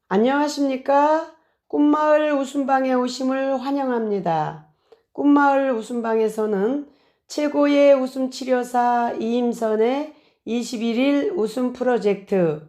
안녕하십니까? 꿈마을 웃음방에 오심을 환영합니다. 꿈마을 웃음방에서는 최고의 웃음치료사 이임선의 21일 웃음 프로젝트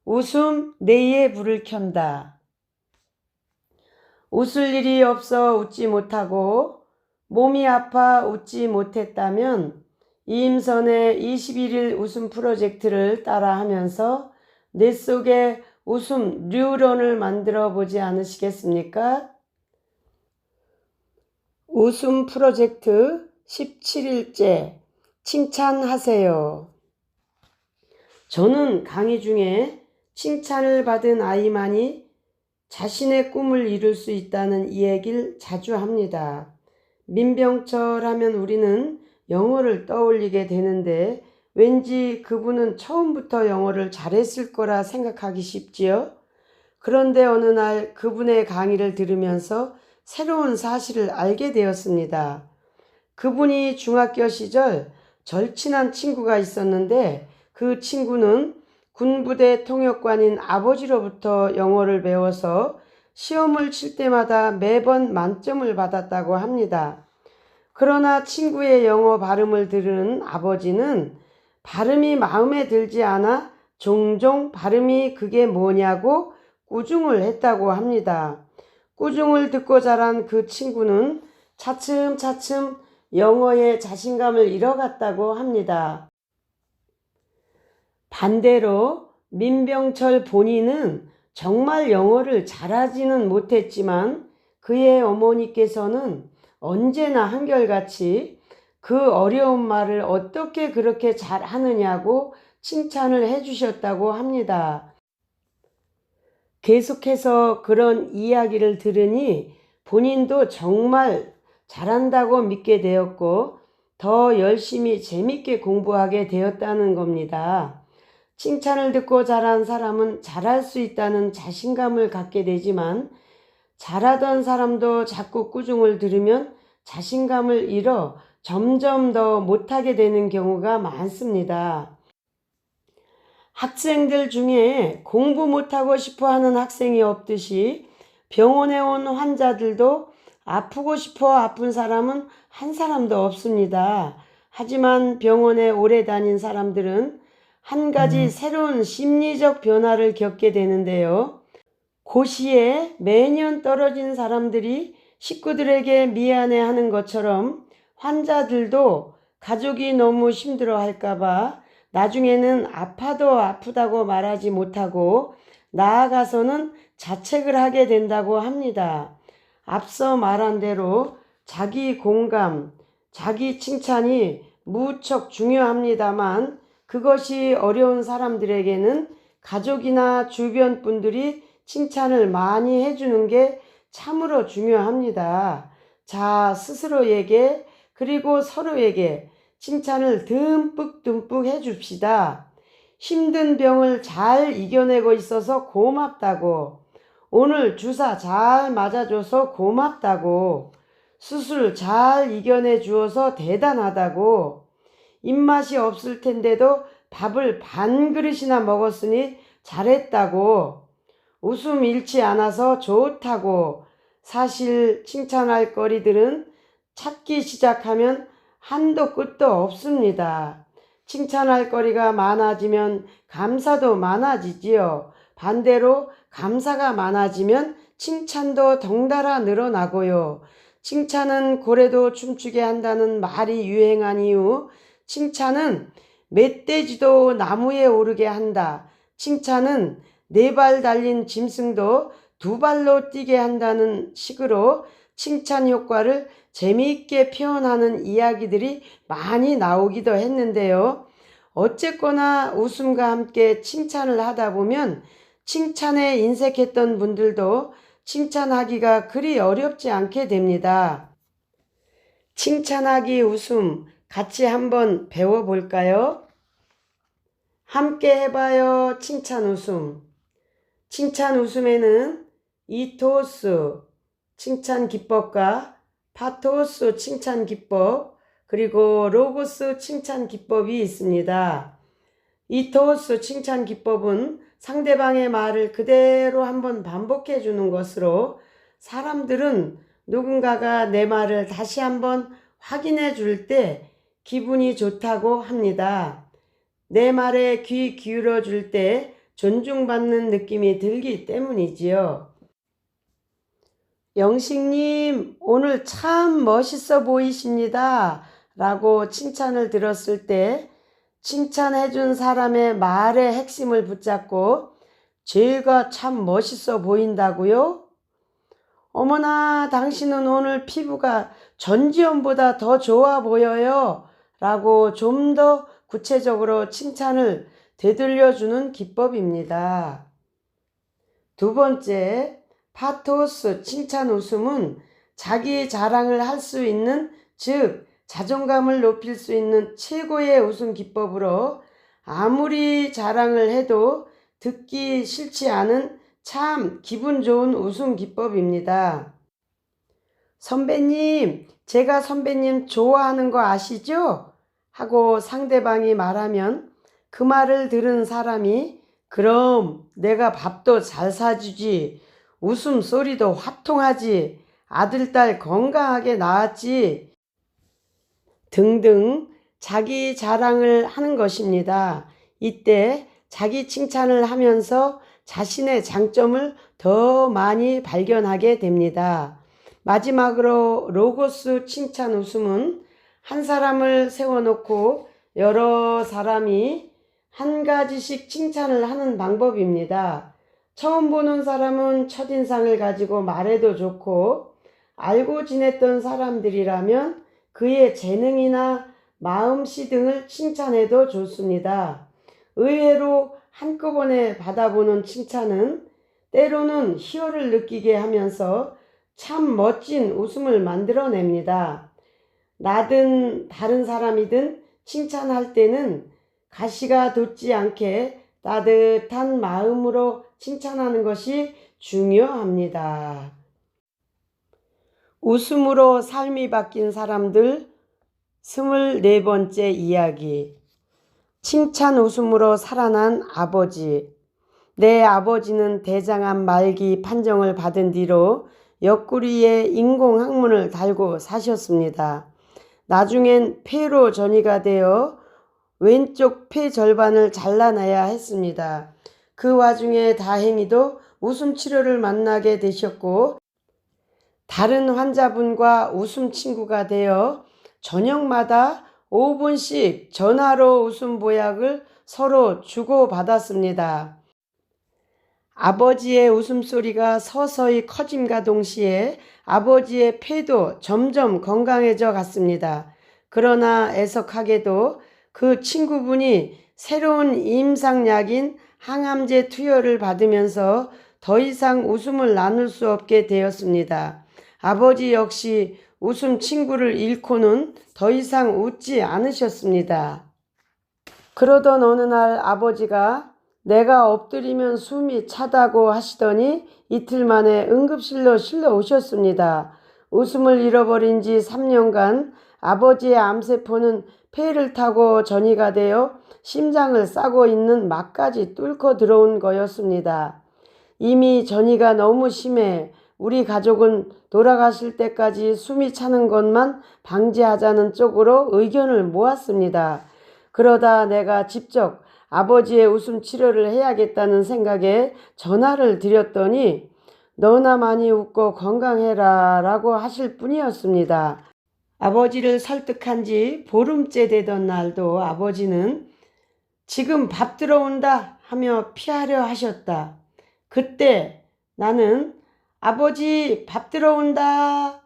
웃음 내의 불을 켠다. 웃을 일이 없어 웃지 못하고 몸이 아파 웃지 못했다면 이임선의 21일 웃음 프로젝트를 따라하면서 내 속에 웃음 뉴런을 만들어 보지 않으시겠습니까? 웃음 프로젝트 17일째 칭찬하세요. 저는 강의 중에 칭찬을 받은 아이만이 자신의 꿈을 이룰 수 있다는 이야기를 자주 합니다. 민병철 하면 우리는 영어를 떠올리게 되는데 왠지 그분은 처음부터 영어를 잘했을 거라 생각하기 쉽지요. 그런데 어느 날 그분의 강의를 들으면서 새로운 사실을 알게 되었습니다. 그분이 중학교 시절 절친한 친구가 있었는데 그 친구는 군부대 통역관인 아버지로부터 영어를 배워서 시험을 칠 때마다 매번 만점을 받았다고 합니다. 그러나 친구의 영어 발음을 들은 아버지는 발음이 마음에 들지 않아 종종 발음이 그게 뭐냐고 꾸중을 했다고 합니다. 꾸중을 듣고 자란 그 친구는 차츰차츰 영어에 자신감을 잃어갔다고 합니다. 반대로 민병철 본인은 정말 영어를 잘하지는 못했지만 그의 어머니께서는 언제나 한결같이 그 어려운 말을 어떻게 그렇게 잘하느냐고 칭찬을 해주셨다고 합니다. 계속해서 그런 이야기를 들으니 본인도 정말 잘한다고 믿게 되었고 더 열심히 재밌게 공부하게 되었다는 겁니다. 칭찬을 듣고 자란 사람은 잘할 수 있다는 자신감을 갖게 되지만 잘하던 사람도 자꾸 꾸중을 들으면 자신감을 잃어 점점 더 못하게 되는 경우가 많습니다. 학생들 중에 공부 못하고 싶어 하는 학생이 없듯이 병원에 온 환자들도 아프고 싶어 아픈 사람은 한 사람도 없습니다. 하지만 병원에 오래 다닌 사람들은 한 가지 새로운 심리적 변화를 겪게 되는데요. 고시에 매년 떨어진 사람들이 식구들에게 미안해하는 것처럼 환자들도 가족이 너무 힘들어 할까봐 나중에는 아파도 아프다고 말하지 못하고 나아가서는 자책을 하게 된다고 합니다. 앞서 말한 대로 자기 공감, 자기 칭찬이 무척 중요합니다만 그것이 어려운 사람들에게는 가족이나 주변 분들이 칭찬을 많이 해주는 게 참으로 중요합니다. 자, 스스로에게 그리고 서로에게 칭찬을 듬뿍 해줍시다. 힘든 병을 잘 이겨내고 있어서 고맙다고, 오늘 주사 잘 맞아줘서 고맙다고, 수술 잘 이겨내 주어서 대단하다고, 입맛이 없을 텐데도 밥을 반 그릇이나 먹었으니 잘했다고, 웃음 잃지 않아서 좋다고. 사실 칭찬할 거리들은 찾기 시작하면 한도 끝도 없습니다. 칭찬할 거리가 많아지면 감사도 많아지지요. 반대로 감사가 많아지면 칭찬도 덩달아 늘어나고요. 칭찬은 고래도 춤추게 한다는 말이 유행한 이후 칭찬은 멧돼지도 나무에 오르게 한다. 칭찬은 4발 달린 짐승도 2발로 뛰게 한다는 식으로 칭찬 효과를 재미있게 표현하는 이야기들이 많이 나오기도 했는데요. 어쨌거나 웃음과 함께 칭찬을 하다 보면 칭찬에 인색했던 분들도 칭찬하기가 그리 어렵지 않게 됩니다. 칭찬하기 웃음 같이 한번 배워볼까요? 함께 해봐요. 칭찬 웃음. 칭찬 웃음에는 이토스 칭찬 기법과 파토스 칭찬 기법 그리고 로고스 칭찬 기법이 있습니다. 이토스 칭찬 기법은 상대방의 말을 그대로 한번 반복해 주는 것으로 사람들은 누군가가 내 말을 다시 한번 확인해 줄 때 기분이 좋다고 합니다. 내 말에 귀 기울여 줄 때 존중받는 느낌이 들기 때문이지요. 영식님, 오늘 참 멋있어 보이십니다. 라고 칭찬을 들었을 때 칭찬해준 사람의 말의 핵심을 붙잡고 제가 참 멋있어 보인다고요? 어머나, 당신은 오늘 피부가 전지현보다 더 좋아 보여요. 라고 좀 더 구체적으로 칭찬을 되돌려주는 기법입니다. 두 번째, 파토스 칭찬 웃음은 자기 자랑을 할 수 있는, 즉 자존감을 높일 수 있는 최고의 웃음 기법으로 아무리 자랑을 해도 듣기 싫지 않은 참 기분 좋은 웃음 기법입니다. 선배님, 제가 선배님 좋아하는 거 아시죠? 하고 상대방이 말하면 그 말을 들은 사람이 그럼 내가 밥도 잘 사주지, 웃음소리도 화통하지, 아들, 딸 건강하게 낳았지 등등 자기 자랑을 하는 것입니다. 이때 자기 칭찬을 하면서 자신의 장점을 더 많이 발견하게 됩니다. 마지막으로 로고스 칭찬 웃음은 한 사람을 세워놓고 여러 사람이 한 가지씩 칭찬을 하는 방법입니다. 처음 보는 사람은 첫인상을 가지고 말해도 좋고, 알고 지냈던 사람들이라면 그의 재능이나 마음씨 등을 칭찬해도 좋습니다. 의외로 한꺼번에 받아보는 칭찬은 때로는 희열을 느끼게 하면서 참 멋진 웃음을 만들어냅니다. 나든 다른 사람이든 칭찬할 때는 가시가 돋지 않게 따뜻한 마음으로 칭찬하는 것이 중요합니다. 웃음으로 삶이 바뀐 사람들 24번째 이야기. 칭찬 웃음으로 살아난 아버지. 내 아버지는 대장암 말기 판정을 받은 뒤로 옆구리에 인공항문을 달고 사셨습니다. 나중엔 폐로 전이가 되어 왼쪽 폐 절반을 잘라내야 했습니다. 그 와중에 다행히도 웃음 치료를 만나게 되셨고 다른 환자분과 웃음 친구가 되어 저녁마다 5분씩 전화로 웃음 보약을 서로 주고받았습니다. 아버지의 웃음소리가 서서히 커짐과 동시에 아버지의 폐도 점점 건강해져 갔습니다. 그러나 애석하게도 그 친구분이 새로운 임상약인 항암제 투여를 받으면서 더 이상 웃음을 나눌 수 없게 되었습니다. 아버지 역시 웃음 친구를 잃고는 더 이상 웃지 않으셨습니다. 그러던 어느 날 아버지가 내가 엎드리면 숨이 차다고 하시더니 이틀 만에 응급실로 실려 오셨습니다. 웃음을 잃어버린 지 3년간 아버지의 암세포는 폐를 타고 전이가 되어 심장을 싸고 있는 막까지 뚫고 들어온 거였습니다. 이미 전이가 너무 심해 우리 가족은 돌아가실 때까지 숨이 차는 것만 방지하자는 쪽으로 의견을 모았습니다. 그러다 내가 직접 아버지의 웃음 치료를 해야겠다는 생각에 전화를 드렸더니 너나 많이 웃고 건강해라 라고 하실 뿐이었습니다. 아버지를 설득한 지 보름째 되던 날도 아버지는 지금 밥 들어온다 하며 피하려 하셨다. 그때 나는 아버지 밥 들어온다.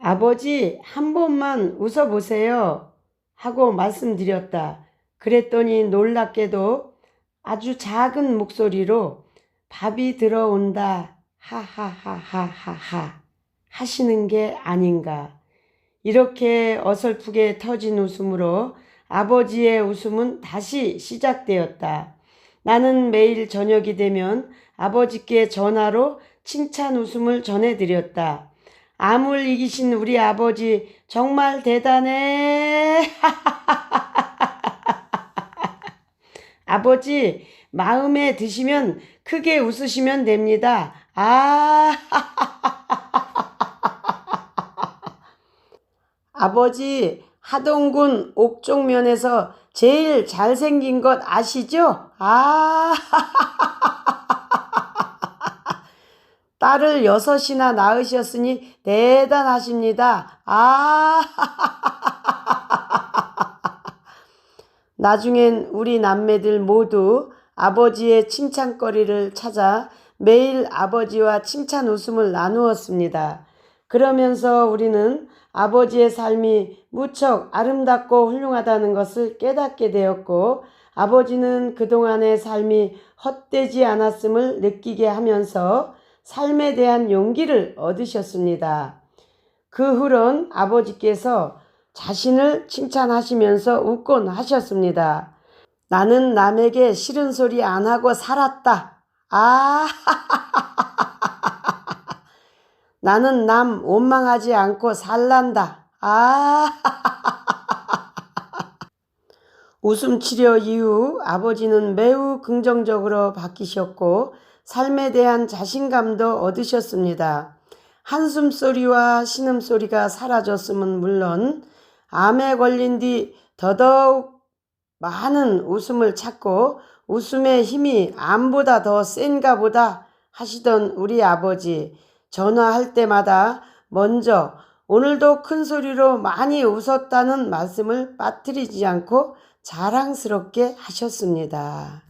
아버지 한 번만 웃어보세요 하고 말씀드렸다. 그랬더니 놀랍게도 아주 작은 목소리로 밥이 들어온다 하하하하하하 하시는 게 아닌가. 이렇게 어설프게 터진 웃음으로 아버지의 웃음은 다시 시작되었다. 나는 매일 저녁이 되면 아버지께 전화로 칭찬 웃음을 전해드렸다. 암을 이기신 우리 아버지 정말 대단해. 아버지, 마음에 드시면 크게 웃으시면 됩니다. 아, 아버지, 하동군 옥종면에서 제일 잘생긴 것 아시죠? 아, 딸을 6이나 낳으셨으니 대단하십니다. 아, 나중엔 우리 남매들 모두 아버지의 칭찬거리를 찾아 매일 아버지와 칭찬 웃음을 나누었습니다. 그러면서 우리는 아버지의 삶이 무척 아름답고 훌륭하다는 것을 깨닫게 되었고, 아버지는 그동안의 삶이 헛되지 않았음을 느끼게 하면서 삶에 대한 용기를 얻으셨습니다. 그 후론 아버지께서 자신을 칭찬하시면서 웃곤 하셨습니다. 나는 남에게 싫은 소리 안 하고 살았다. 아, 나는 남 원망하지 않고 살란다. 아, 웃음 치료 이후 아버지는 매우 긍정적으로 바뀌셨고 삶에 대한 자신감도 얻으셨습니다. 한숨소리와 신음소리가 사라졌음은 물론 암에 걸린 뒤 더더욱 많은 웃음을 찾고 웃음의 힘이 암보다 더 센가 보다 하시던 우리 아버지, 전화할 때마다 먼저 오늘도 큰 소리로 많이 웃었다는 말씀을 빠뜨리지 않고 자랑스럽게 하셨습니다.